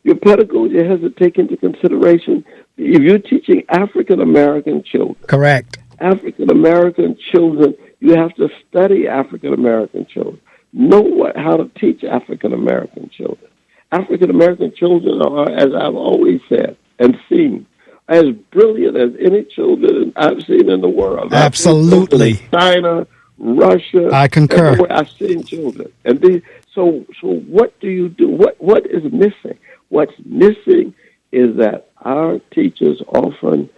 Your pedagogy has to take into consideration if you're teaching African-American children. Correct. African-American children, you have to study African-American children. Know how to teach African-American children. African-American children are, as I've always said and seen, as brilliant as any children I've seen in the world. Absolutely. I've seen China, Russia. I concur. Everywhere I've seen children. And so what do you do? What is missing? What's missing is that our teachers often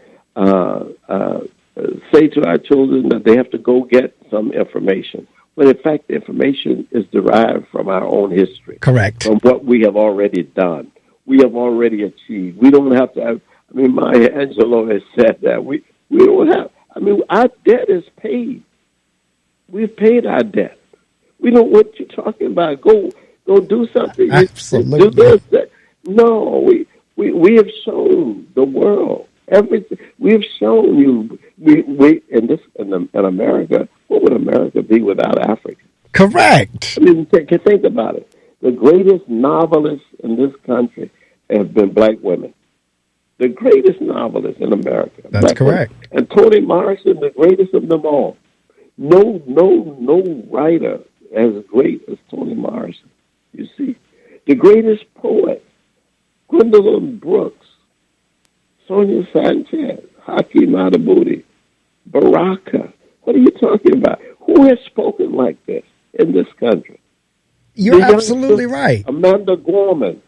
say to our children that they have to go get some information. When in fact, the information is derived from our own history. Correct. From what we have already done. We have already achieved. We don't have to have, Maya Angelou has said that. We don't have, our debt is paid. We've paid our debt. We know what you're talking about. Go do something. Absolutely. Do this. No, we have shown the world everything. We have shown you. We in America. What would America be without Africa? Correct. Think about it. The greatest novelists in this country have been black women. The greatest novelists in America. That's correct. Women. And Toni Morrison, the greatest of them all. No writer as great as Toni Morrison. You see, the greatest poet, Gwendolyn Brooks, Sonia Sanchez, Hakeem Adabuti, Baraka. What are you talking about? Who has spoken like this in this country? You're absolutely right. Amanda Gorman.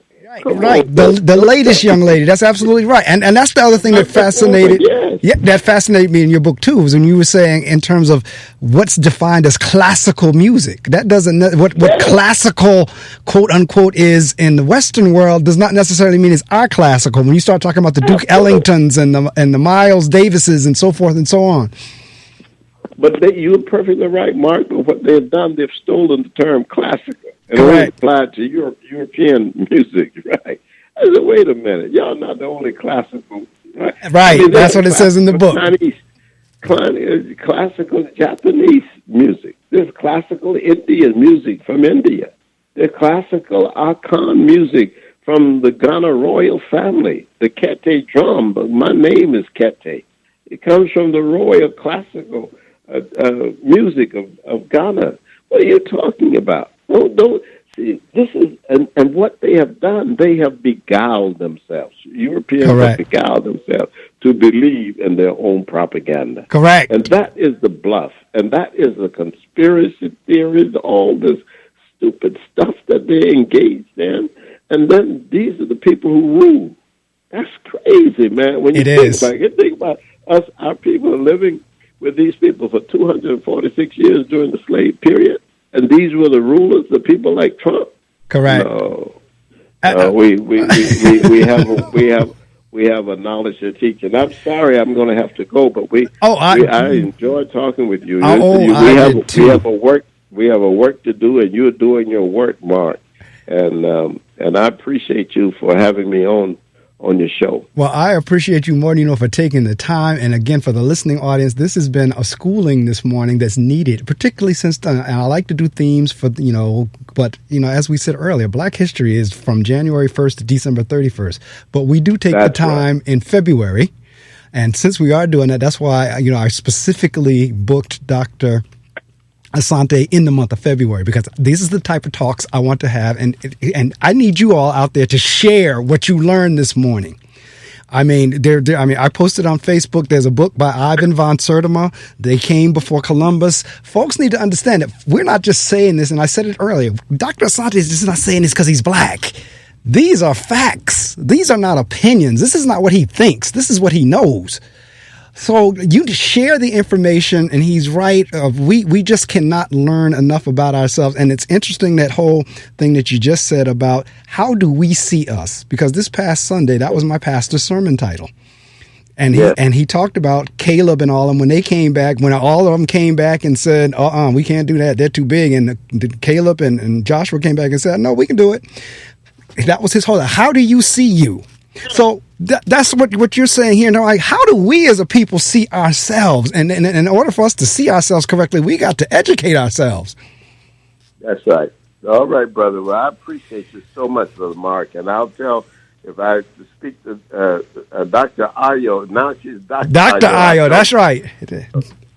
Right. The latest young lady. That's absolutely right. And that's the other thing that fascinated. Yes. Yeah, that fascinated me in your book too, was when you were saying in terms of what's defined as classical music. That doesn't what classical quote unquote is in the Western world does not necessarily mean it's our classical. When you start talking about the Duke Ellingtons and the Miles Davises and so forth and so on. But you're perfectly right, Mark. But what they've done, they've stolen the term classical and Correct. only applied to European music, right? I said, wait a minute, y'all not the only classical, right? Right, that's what it says in the book. Classical Japanese music. There's classical Indian music from India. There's classical Akan music from the Ghana royal family, the Kete drum. But my name is Kete. It comes from the royal classical music of Ghana. What are you talking about? Don't see. This is and what they have done. They have beguiled themselves. Europeans Correct. have beguiled themselves to believe in their own propaganda. Correct. And that is the bluff. And that is the conspiracy theories. All this stupid stuff that they're engaged in. And then these are the people who rule. That's crazy, man. When you think about us, our people are living with these people for 246 years during the slave period, and these were the rulers, the people like Trump. Correct. No, we have a knowledge to teach, and I'm sorry I'm going to have to go, but I enjoyed talking with you. We have a work to do, and you're doing your work, Mark, and I appreciate you for having me on your show. Well, I appreciate you more than for taking the time. And again, for the listening audience, this has been a schooling this morning that's needed, particularly since, and I like to do themes for, but, as we said earlier, Black History is from January 1st to December 31st. But we do take the time in February. And since we are doing that, that's why, I specifically booked Dr. Asante in the month of February, because this is the type of talks I want to have, and I need you all out there to share what you learned this morning. I posted on Facebook. There's a book by Ivan von Sertima. They came before Columbus. Folks need to understand that we're not just saying this, and I said it earlier. Dr. Asante is just not saying this because he's black. These are facts. These are not opinions. This is not what he thinks. This is what he knows. So you share the information, and he's right. We just cannot learn enough about ourselves. And it's interesting, that whole thing that you just said about how do we see us? Because this past Sunday, that was my pastor's sermon title. And he talked about Caleb and all of them when they came back, when all of them came back and said, we can't do that. They're too big. And Caleb and Joshua came back and said, no, we can do it. That was his whole, how do you see you? So that's what you're saying here. Now, how do we as a people see ourselves? And in order for us to see ourselves correctly, we got to educate ourselves. That's right. All right, brother. Well, I appreciate you so much, Brother Mark. And I'll tell, if I speak to Dr. Ayo, now she's Dr. Ayo. That's right.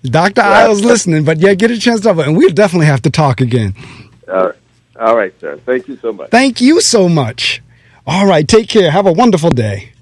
Dr. Ayo's listening, but get a chance to talk. And we'll definitely have to talk again. All right, sir. Thank you so much. Thank you so much. All right, take care. Have a wonderful day.